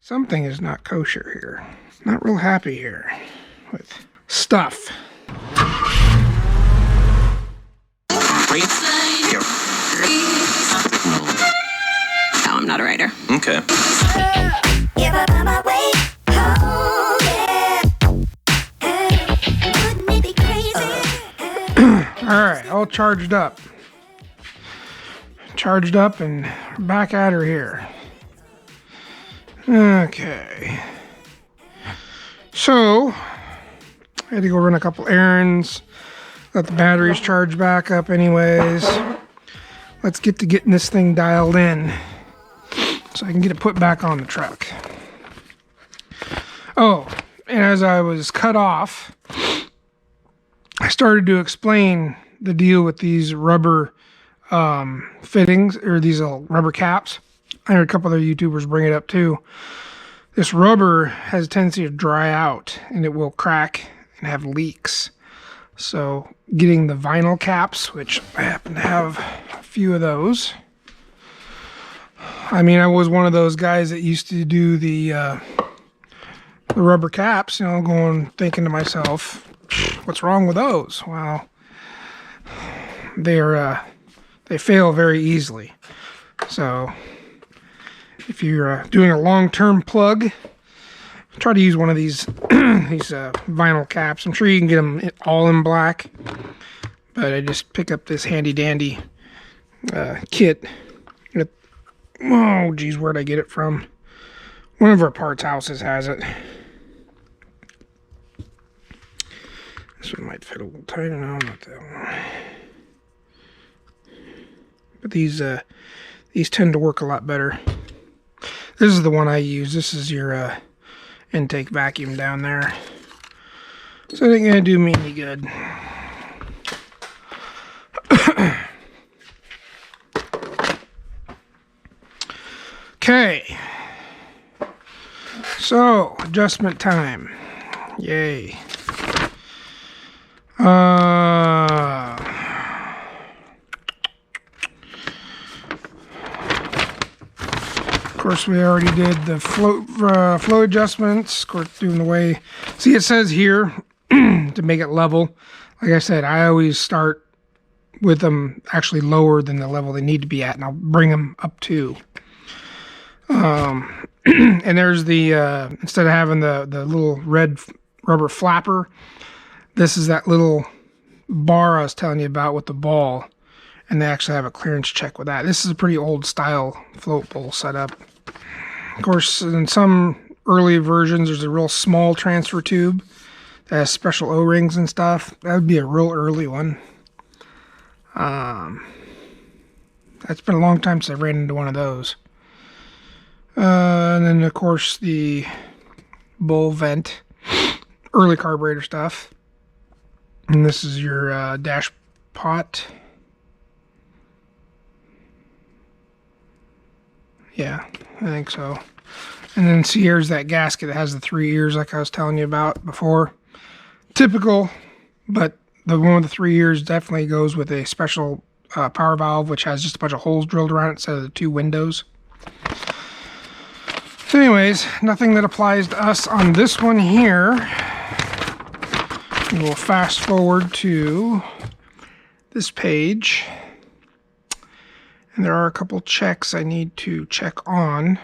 Something is not kosher here. Not real happy here with stuff. No, I'm not a writer. Okay. Alright, all charged up. Charged up and back at her here. Okay. So, I had to go run a couple errands. Let the batteries charge back up anyways. Let's get to getting this thing dialed in so I can get it put back on the truck. Oh, and as I was cut off, I started to explain the deal with these rubber fittings, or these rubber caps. I heard a couple other YouTubers bring it up too. This rubber has a tendency to dry out and it will crack and have leaks. So getting the vinyl caps, which I happen to have a few of those. I mean, I was one of those guys that used to do the rubber caps, you know, thinking to myself, what's wrong with those? Well, they fail very easily. So if you're doing a long-term plug, try to use one of these vinyl caps. I'm sure you can get them all in black, but I just pick up this handy-dandy kit. Oh, geez, where'd I get it from? One of our parts houses has it. This one might fit a little tighter. No, not that one. But these tend to work a lot better. This is the one I use. This is your intake vacuum down there. So it ain't gonna do me any good. Okay. So, adjustment time. Yay. Of course, we already did the flow adjustments. Of course, doing the way. See, it says here to make it level. Like I said, I always start with them actually lower than the level they need to be at, and I'll bring them up to. And there's the instead of having the little red rubber flapper, this is that little bar I was telling you about with the ball, and they actually have a clearance check with that. This is a pretty old style float bowl setup. Of course, in some early versions, there's a real small transfer tube that has special O-rings and stuff. That would be a real early one. That's been a long time since I ran into one of those. And then, of course, the bowl vent, early carburetor stuff. And this is your dash pot. Yeah, I think so. And then see, here's that gasket that has the 3 ears like I was telling you about before. Typical, but the one with the 3 ears definitely goes with a special power valve, which has just a bunch of holes drilled around it instead of the 2 windows. So anyways, nothing that applies to us on this one here. And we'll fast forward to this page. And there are a couple checks I need to check on.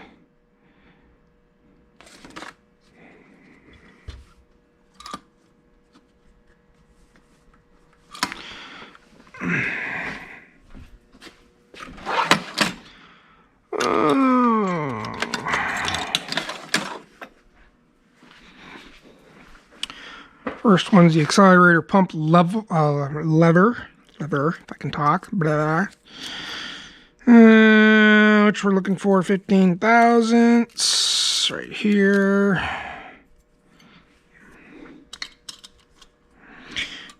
First one's the accelerator pump lever, if I can talk, blah. Which we're looking for 15 thousandths right here.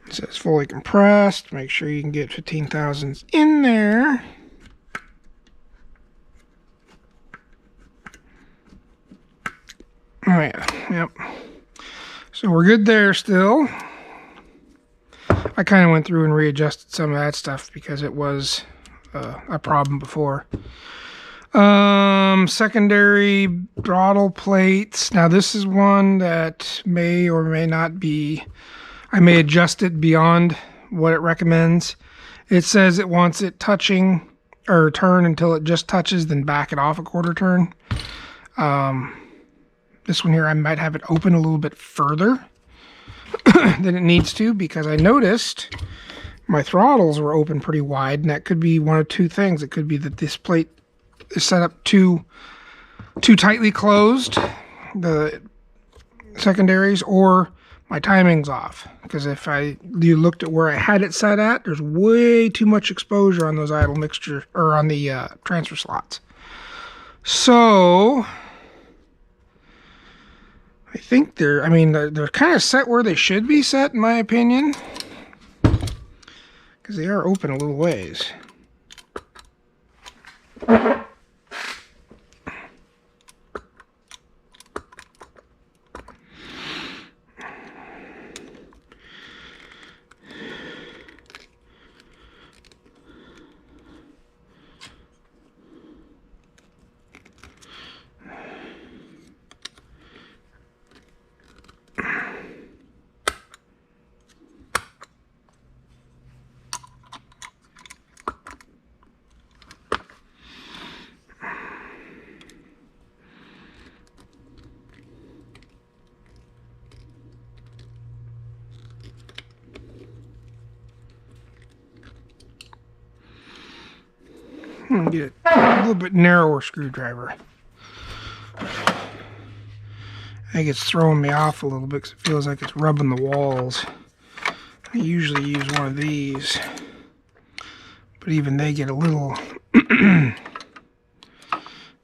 It says fully compressed. Make sure you can get 15 thousandths in there. Oh yeah, yep. So we're good there still. I kind of went through and readjusted some of that stuff because it was a problem before. Secondary throttle plates. Now this is one that may or may not be, I may adjust it beyond what it recommends. It says it wants it touching or turn until it just touches, then back it off a quarter turn. This one here, I might have it open a little bit further than it needs to, because I noticed my throttles were open pretty wide, and that could be one of two things. It could be that this plate is set up too tightly closed, the secondaries, or my timing's off. Because if you looked at where I had it set at, there's way too much exposure on those idle mixture, or on the transfer slots. So I think they're kind of set where they should be set, in my opinion, because they are open a little ways. I'm gonna get a little bit narrower screwdriver. I think it's throwing me off a little bit because it feels like it's rubbing the walls. I usually use one of these, but even they get a little...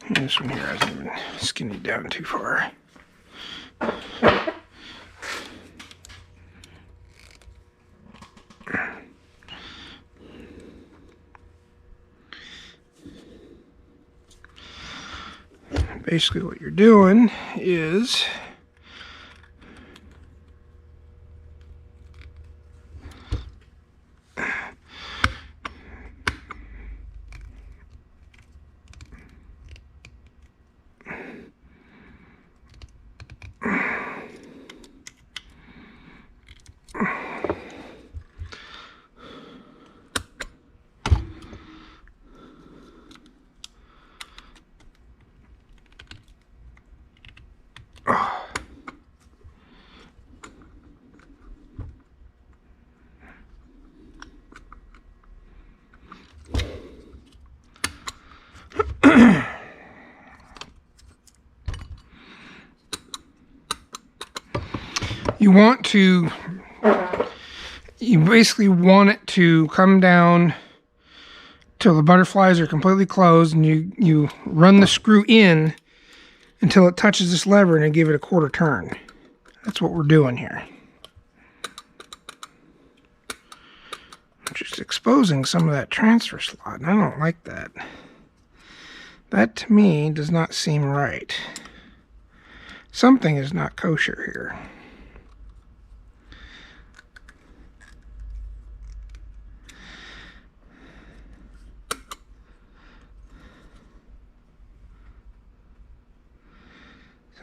This one here hasn't even skinnied down too far. Basically what you're doing is you basically want it to come down till the butterflies are completely closed, and you run the screw in until it touches this lever and give it a quarter turn. That's what we're doing here. I'm just exposing some of that transfer slot, and I don't like that. That to me does not seem right. Something is not kosher here.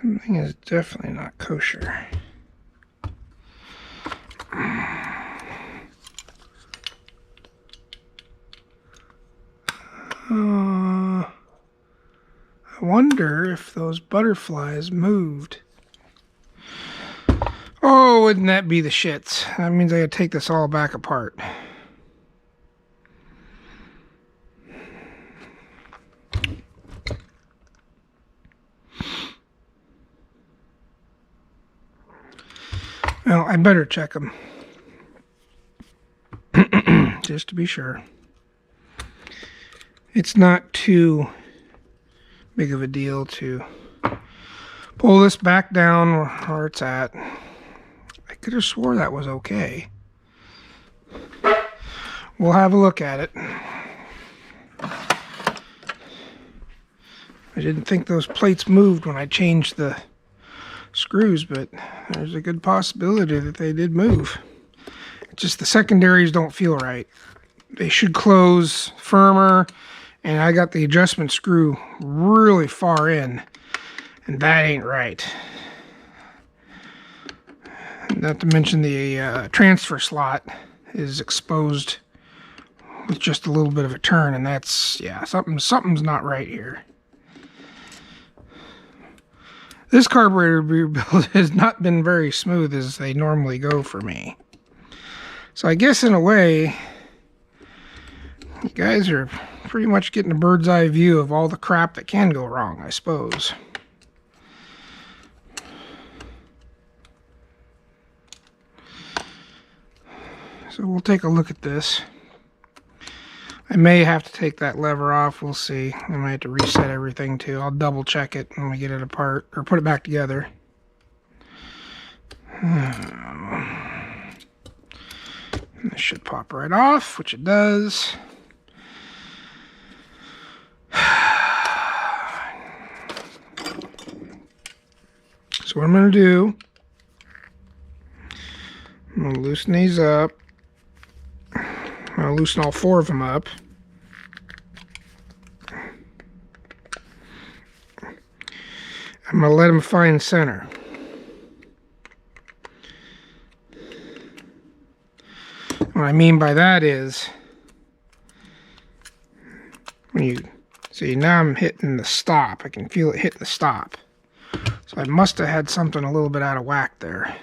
Something is definitely not kosher. I wonder if those butterflies moved. Oh, wouldn't that be the shits? That means I gotta take this all back apart. Well, I better check them. Just to be sure. It's not too big of a deal to pull this back down where it's at. I could have swore that was okay. We'll have a look at it. I didn't think those plates moved when I changed the screws, but there's a good possibility that they did move. It's just the secondaries don't feel right. They should close firmer And I got the adjustment screw really far in, and that ain't right. Not to mention the transfer slot is exposed with just a little bit of a turn, and that's, yeah, something's not right here. This carburetor rebuild has not been very smooth as they normally go for me. So I guess in a way, you guys are pretty much getting a bird's eye view of all the crap that can go wrong, I suppose. So we'll take a look at this. I may have to take that lever off, we'll see. I might have to reset everything too. I'll double check it when we get it apart, or put it back together. This should pop right off, which it does. So what I'm going to do, I'm going to loosen these up. I'm going to loosen all 4 of them up. I'm going to let them find center. What I mean by that is, when you see, now I'm hitting the stop. I can feel it hitting the stop. So I must have had something a little bit out of whack there.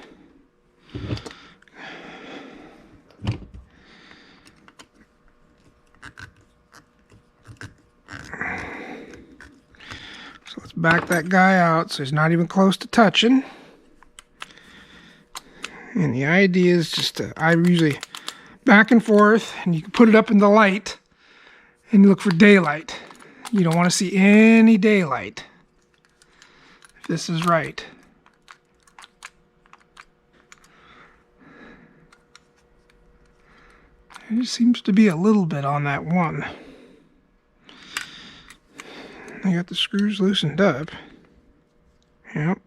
So let's back that guy out so he's not even close to touching. And the idea is just to, I usually back and forth, and you can put it up in the light and look for daylight. You don't want to see any daylight if this is right. There seems to be a little bit on that one. I got the screws loosened up. Yep.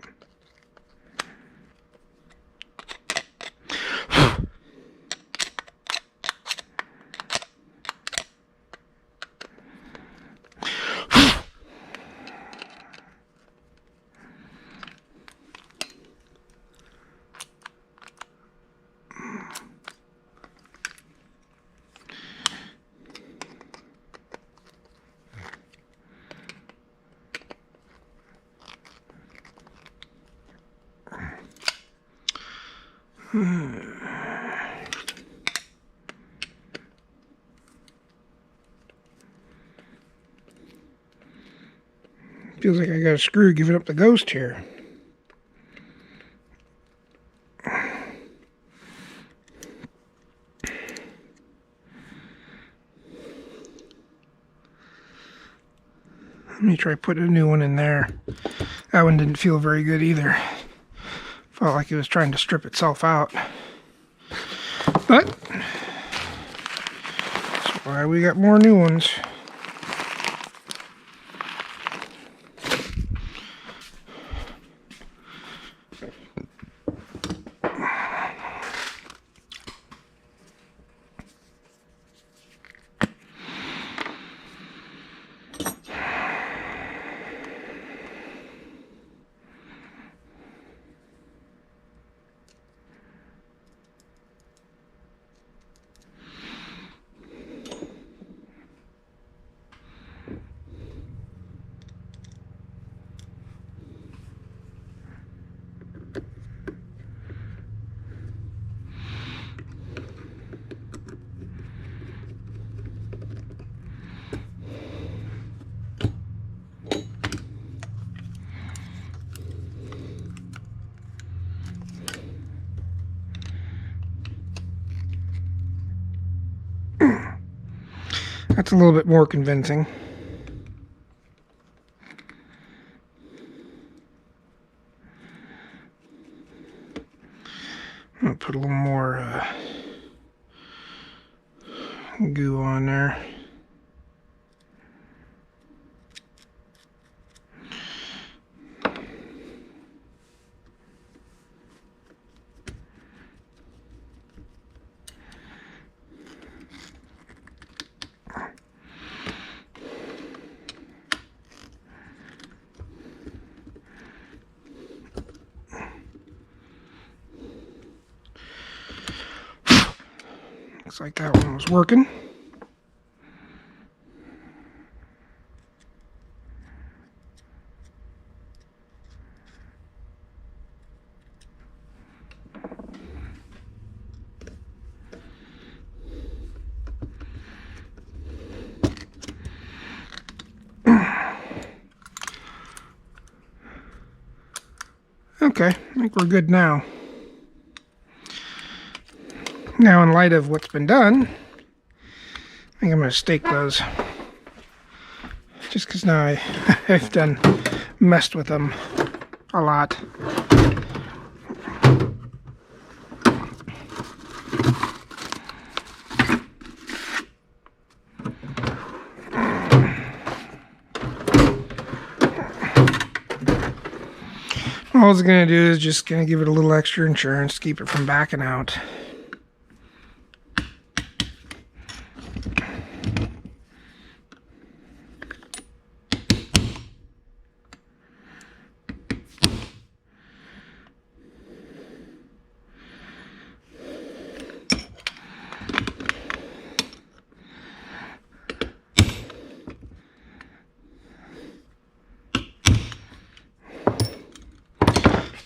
Feels like I got a screw giving up the ghost here. Let me try putting a new one in there. That one didn't feel very good either. Felt like it was trying to strip itself out. But that's why we got more new ones. That's a little bit more convincing. I'll put a little more goo on there. Looks like that one was working. Okay, I think we're good now. Now, in light of what's been done, I think I'm going to stake those. Just because now I've messed with them a lot. All it's going to do is just going to give it a little extra insurance to keep it from backing out.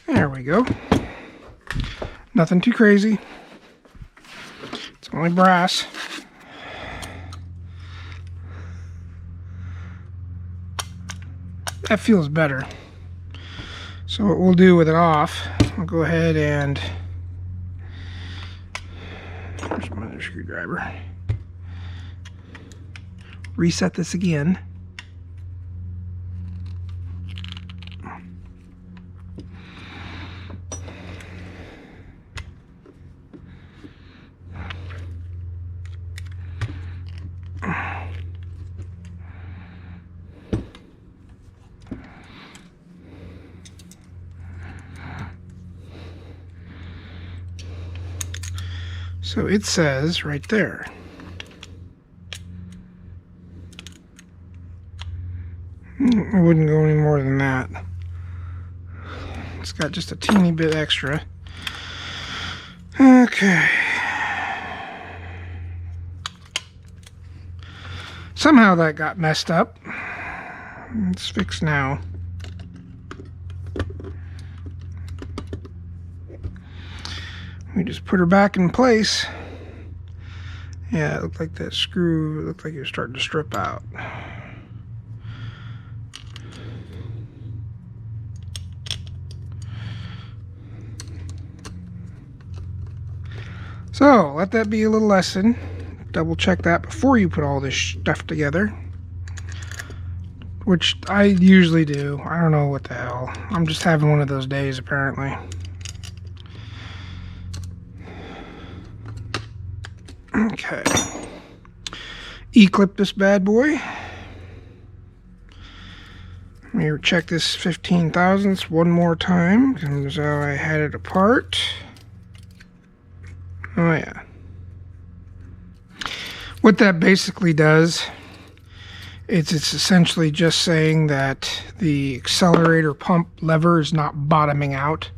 There we go. Nothing too crazy. It's only brass. That feels better. So what we'll do with it off, I'll go ahead and there's my other screwdriver. Reset this again. So it says right there. I wouldn't go any more than that. It's got just a teeny bit extra. Okay. Somehow that got messed up. It's fixed now. We just put her back in place. Yeah, it looked like that screw, it looked like it was starting to strip out. So, let that be a little lesson. Double check that before you put all this stuff together. Which I usually do. I don't know what the hell. I'm just having one of those days, apparently. Okay. E-clip this bad boy. Let me check this 15 thousandths one more time. Comes how I had it apart. Oh yeah. What that basically does, it's essentially just saying that the accelerator pump lever is not bottoming out.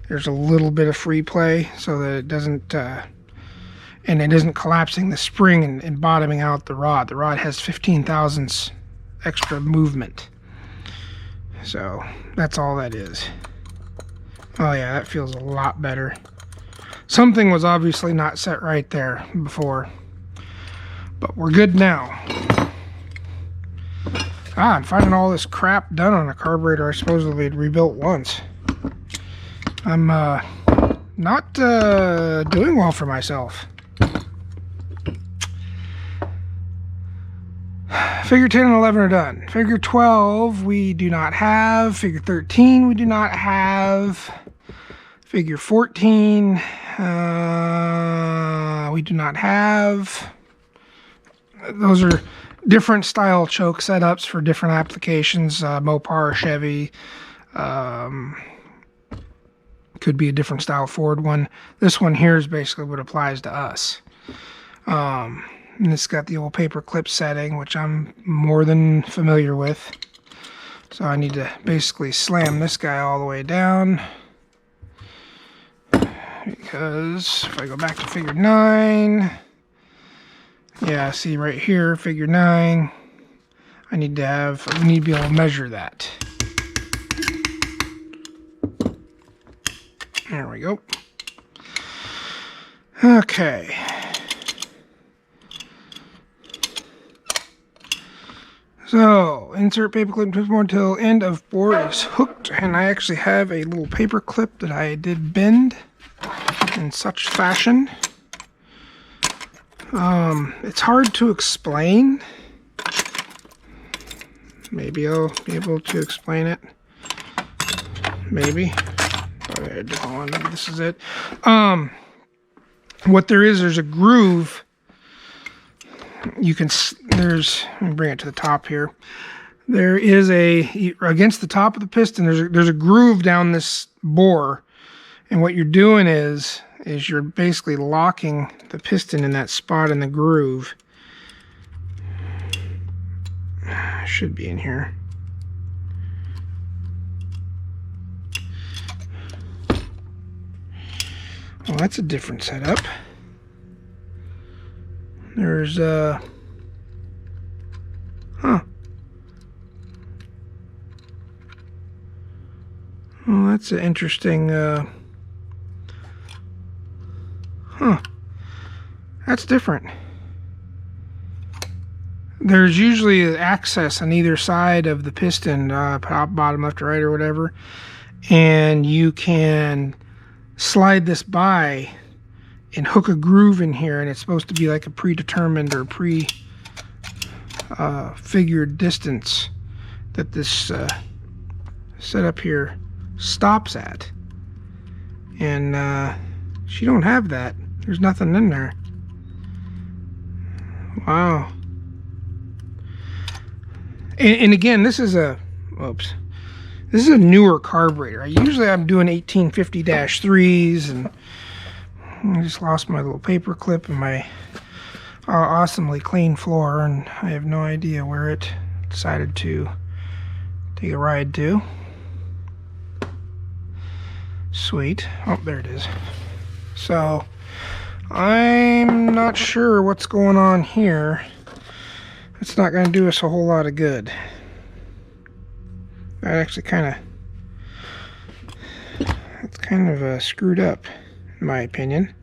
There's a little bit of free play so that it doesn't and it isn't collapsing the spring and bottoming out the rod. The rod has 15 thousandths extra movement. So that's all that is. Oh yeah, that feels a lot better. Something was obviously not set right there before. But we're good now. I'm finding all this crap done on a carburetor I supposedly had rebuilt once. I'm not doing well for myself. Figure 10 and 11 are done. Figure 12 we do not have. Figure 13 we do not have. Figure 14 we do not have. Those are different style choke setups for different applications. Mopar, Chevy. Could be a different style Ford one. This one here is basically what applies to us. And it's got the old paper clip setting, which I'm more than familiar with. So I need to basically slam this guy all the way down. Because if I go back to figure 9, Yeah, see right here, figure 9. We need to be able to measure that. There we go. Okay. So, insert paper clip until end of board is hooked, and I actually have a little paper clip that I did bend in such fashion. It's hard to explain. Maybe I'll be able to explain it. Maybe. Alright, hold on, this is it. What there is, there's a groove. Let me bring it to the top here. There is against the top of the piston, there's a groove down this bore. And what you're doing is you're basically locking the piston in that spot in the groove. Should be in here. Well, that's a different setup. There's well, that's an interesting that's different. There's usually access on either side of the piston, top, bottom, left, or right, or whatever, and you can slide this by and hook a groove in here, and it's supposed to be like a predetermined or figured distance that this setup here stops at. And you don't have that. There's nothing in there. Wow. And again, this is a newer carburetor. Usually I'm doing 1850-3s, and I just lost my little paper clip in my awesomely clean floor, and I have no idea where it decided to take a ride to. Sweet. Oh, there it is. So, I'm not sure what's going on here. It's not going to do us a whole lot of good. That actually it's kind of screwed up, in my opinion.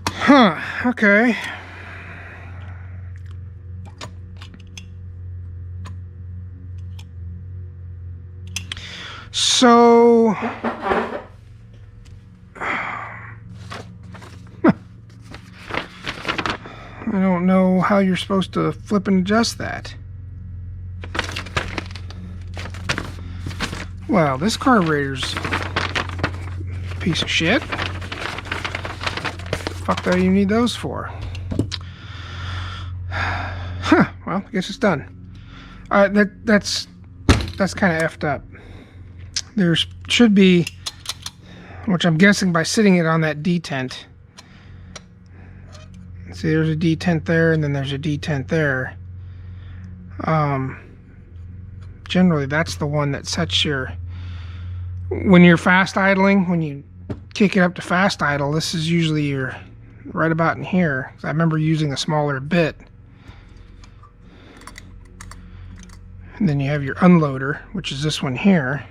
Huh, okay. So, I don't know how you're supposed to flip and adjust that. Well, this carburetor's a piece of shit. What the fuck do you need those for? Huh, well, I guess it's done. That's kind of effed up. There should be, which I'm guessing by sitting it on that detent. See, there's a detent there, and then there's a detent there. Generally, that's the one that sets when you're fast idling, when you kick it up to fast idle, this is usually right about in here. I remember using a smaller bit. And then you have your unloader, which is this one here.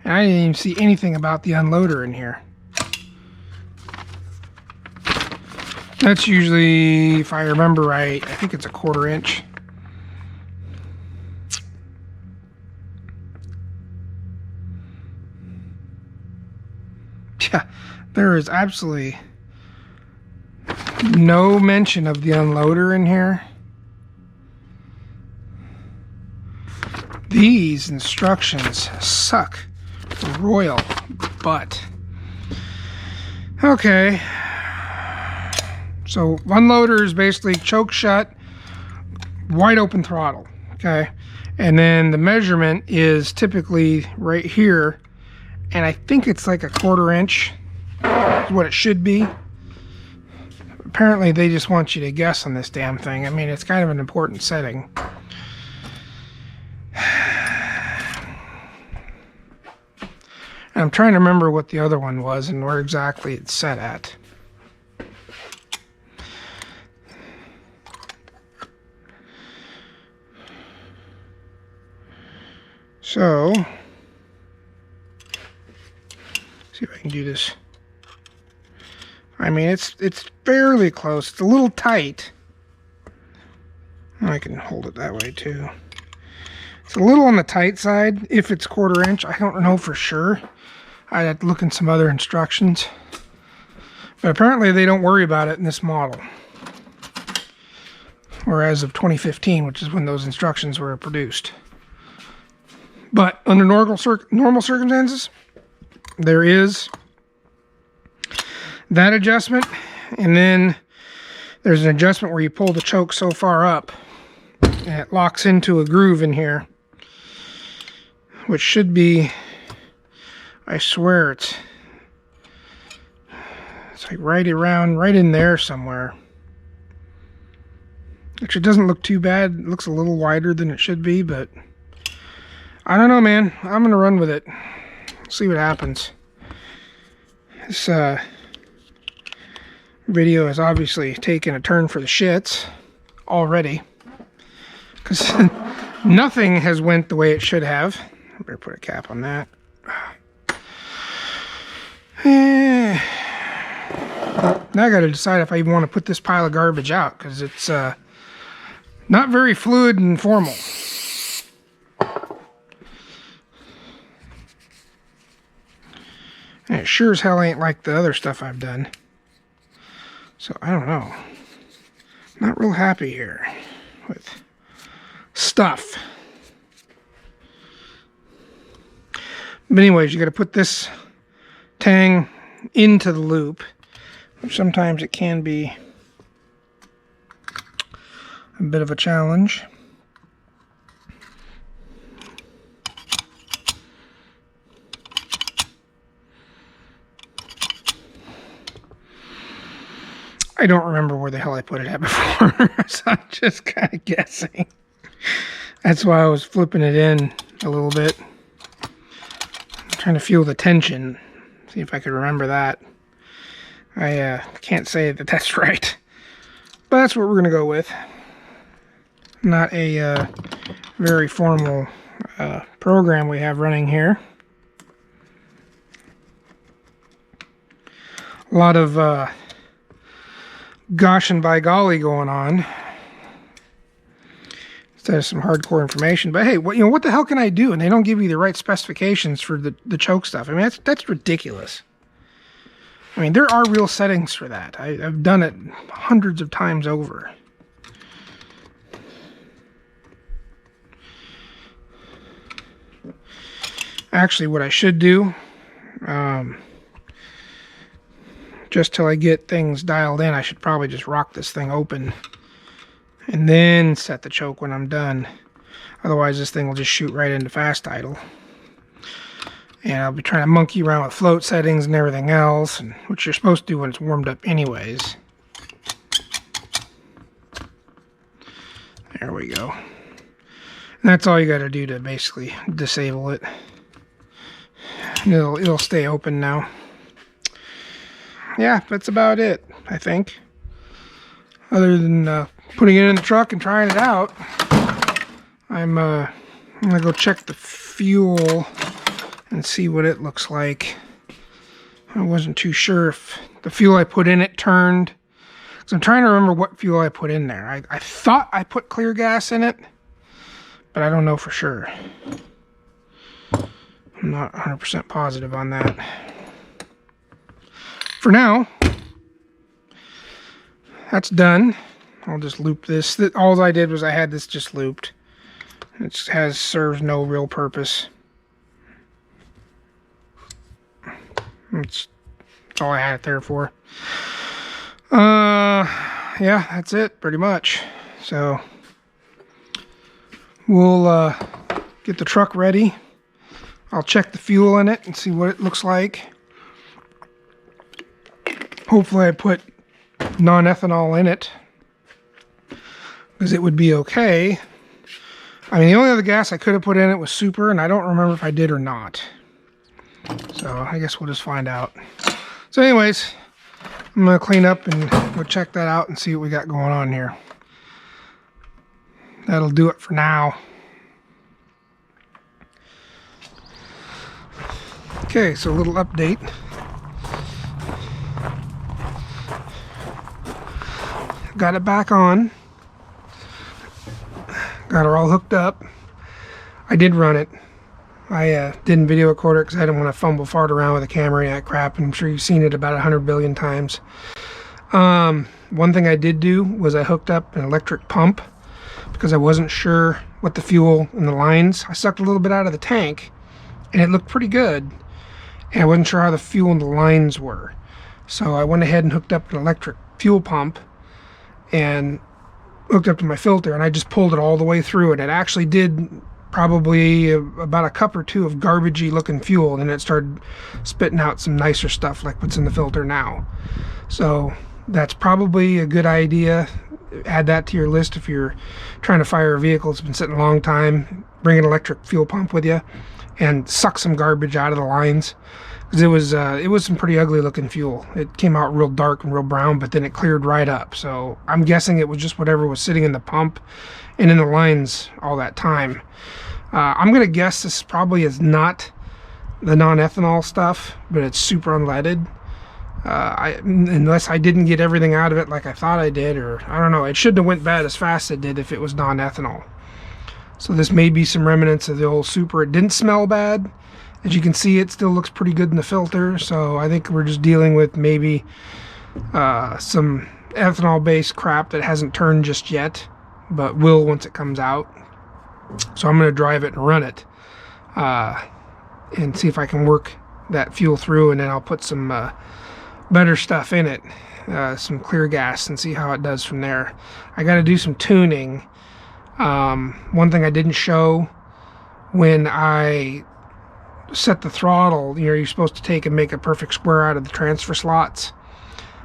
And I didn't even see anything about the unloader in here. That's usually, if I remember right, I think it's a 1/4 inch. Yeah, there is absolutely no mention of the unloader in here. These instructions suck royal butt. Okay. So unloader is basically choke shut, wide open throttle, okay? And then the measurement is typically right here, and I think it's like a 1/4 inch is what it should be. Apparently they just want you to guess on this damn thing. I mean, it's kind of an important setting. And I'm trying to remember what the other one was and where exactly it's set at. So, see if I can do this. I mean, it's fairly close. It's a little tight. I can hold it that way too. It's a little on the tight side if it's 1/4 inch. I don't know for sure. I'd have to look in some other instructions. But apparently they don't worry about it in this model. Or as of 2015, which is when those instructions were produced. But under normal circumstances, there is that adjustment. And then there's an adjustment where you pull the choke so far up and it locks into a groove in here, which should be, I swear it's like right in there somewhere. Which it doesn't look too bad. It looks a little wider than it should be, but I don't know, man. I'm gonna run with it. See what happens. This video has obviously taken a turn for the shits already, because nothing has went the way it should have. I better put a cap on that. Now I gotta decide if I even want to put this pile of garbage out, because it's not very fluid and formal. And it sure as hell ain't like the other stuff I've done. So, I don't know. Not real happy here with stuff. But anyways, you got to put this tang into the loop, which sometimes it can be a bit of a challenge. I don't remember where the hell I put it at before, so I'm just kind of guessing. That's why I was flipping it in a little bit. I'm trying to feel the tension, see if I could remember that. I can't say that that's right, but that's what we're going to go with. Not a very formal program we have running here. A lot of gosh and by golly going on instead of some hardcore information. But hey, what the hell can I do? And they don't give you the right specifications for the choke stuff. I mean, that's ridiculous. I mean, there are real settings for that. I've done it hundreds of times over. Actually, what I should do, just till I get things dialed in, I should probably just rock this thing open and then set the choke when I'm done. Otherwise, this thing will just shoot right into fast idle. And I'll be trying to monkey around with float settings and everything else, which you're supposed to do when it's warmed up anyways. There we go. And that's all you got to do to basically disable it. And it'll stay open now. Yeah, that's about it, I think. Other than putting it in the truck and trying it out, I'm going to go check the fuel and see what it looks like. I wasn't too sure if the fuel I put in it turned. So I'm trying to remember what fuel I put in there. I thought I put clear gas in it, but I don't know for sure. I'm not 100% positive on that. For now, that's done. I'll just loop this. All I did was I had this just looped. It serves no real purpose. That's all I had it there for. Yeah, that's it pretty much. So we'll get the truck ready. I'll check the fuel in it and see what it looks like. Hopefully I put non-ethanol in it, because it would be okay. I mean, the only other gas I could have put in it was super, and I don't remember if I did or not. So I guess we'll just find out. So anyways, I'm gonna clean up and go check that out and see what we got going on here. That'll do it for now. Okay, so a little update. Got it back on. Got her all hooked up. I did run it. I didn't video record it because I didn't want to fumble fart around with a camera and that crap. I'm sure you've seen it about 100 billion times. One thing I did do was I hooked up an electric pump because I wasn't sure what the fuel in the lines. I sucked a little bit out of the tank and it looked pretty good. And I wasn't sure how the fuel in the lines were. So I went ahead and hooked up an electric fuel pump and hooked up to my filter, and I just pulled it all the way through, and it actually did probably about a cup or two of garbagey looking fuel, and then it started spitting out some nicer stuff like what's in the filter now. So that's probably a good idea. Add that to your list if you're trying to fire a vehicle that's been sitting a long time. Bring an electric fuel pump with you and suck some garbage out of the lines, because it was some pretty ugly looking fuel. It came out real dark and real brown, but then it cleared right up. So I'm guessing it was just whatever was sitting in the pump and in the lines all that time. I'm gonna guess this probably is not the non-ethanol stuff, but it's super unleaded. Unless I didn't get everything out of it like I thought I did, or I don't know. It shouldn't have went bad as fast as it did if it was non-ethanol. So this may be some remnants of the old Super. It didn't smell bad. As you can see, it still looks pretty good in the filter. So I think we're just dealing with maybe some ethanol-based crap that hasn't turned just yet, but will once it comes out. So I'm going to drive it and run it and see if I can work that fuel through, and then I'll put some better stuff in it, some clear gas, and see how it does from there. I got to do some tuning. One thing I didn't show, when I set the throttle, you're supposed to take and make a perfect square out of the transfer slots.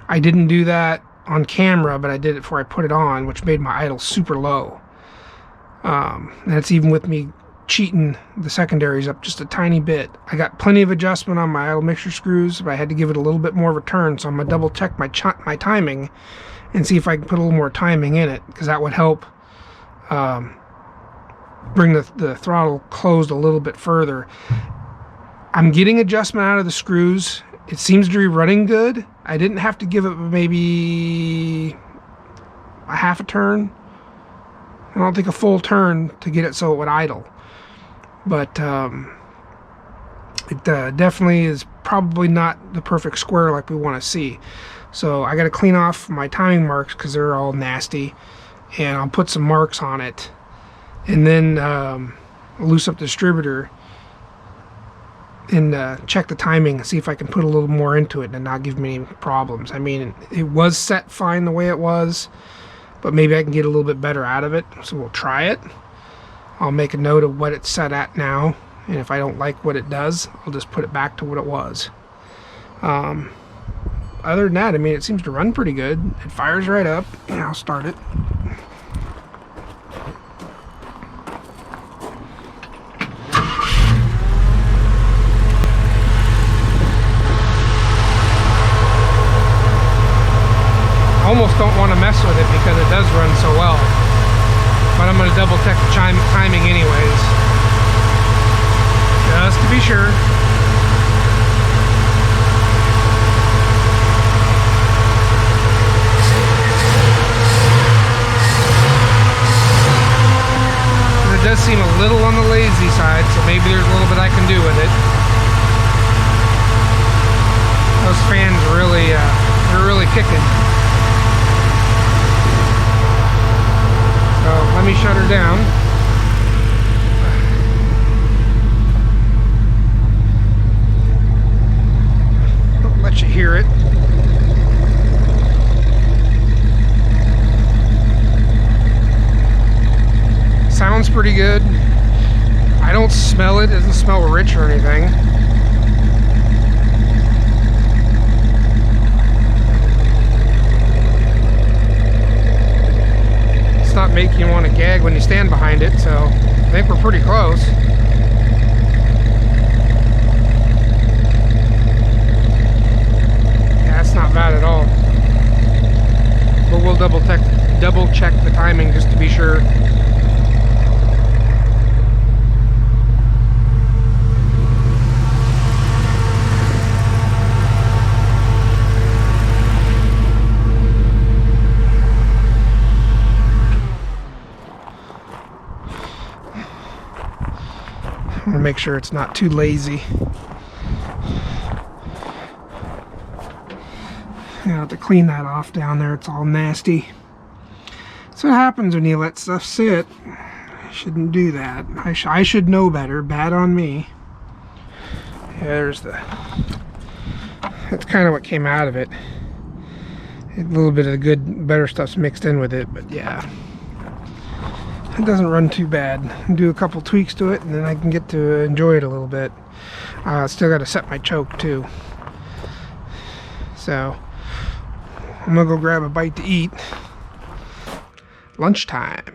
I didn't do that on camera, but I did it before I put it on, which made my idle super low. And it's even with me cheating the secondaries up just a tiny bit. I got plenty of adjustment on my idle mixture screws, but I had to give it a little bit more of a turn, so I'm gonna double check my timing and see if I can put a little more timing in it, because that would help bring the throttle closed a little bit further. I'm getting adjustment out of the screws. It seems to be running good. I didn't have to give it maybe a half a turn. I don't think a full turn to get it so it would idle. But it definitely is probably not the perfect square like we want to see. So I got to clean off my timing marks because they're all nasty, and I'll put some marks on it, and then loose up the distributor and check the timing and see if I can put a little more into it and not give me any problems. I mean, it was set fine the way it was, but maybe I can get a little bit better out of it, so we'll try it. I'll make a note of what it's set at now, and if I don't like what it does, I'll just put it back to what it was. Other than that, I mean, it seems to run pretty good. It fires right up. Yeah, I'll start it. I almost don't want to mess with it because it does run so well, but I'm going to double check the timing anyways, just to be sure. It does seem a little on the lazy side, so maybe there's a little bit I can do with it. Those fans really, they're really kicking. So let me shut her down. Don't let you hear it. Sounds pretty good. I don't smell it. It doesn't smell rich or anything. It's not making you want to gag when you stand behind it, so I think we're pretty close. double check the timing just to be sure. I'm gonna make sure it's not too lazy. You have to clean that off down there. It's all nasty. That's what happens when you let stuff sit. I shouldn't do that. I should know better. Bad on me. Yeah, there's the... That's kind of what came out of it. A little bit of the good, better stuff's mixed in with it, but yeah. It doesn't run too bad. Do a couple tweaks to it and then I can get to enjoy it a little bit. Still got to set my choke too. So I'm gonna go grab a bite to eat. Lunchtime.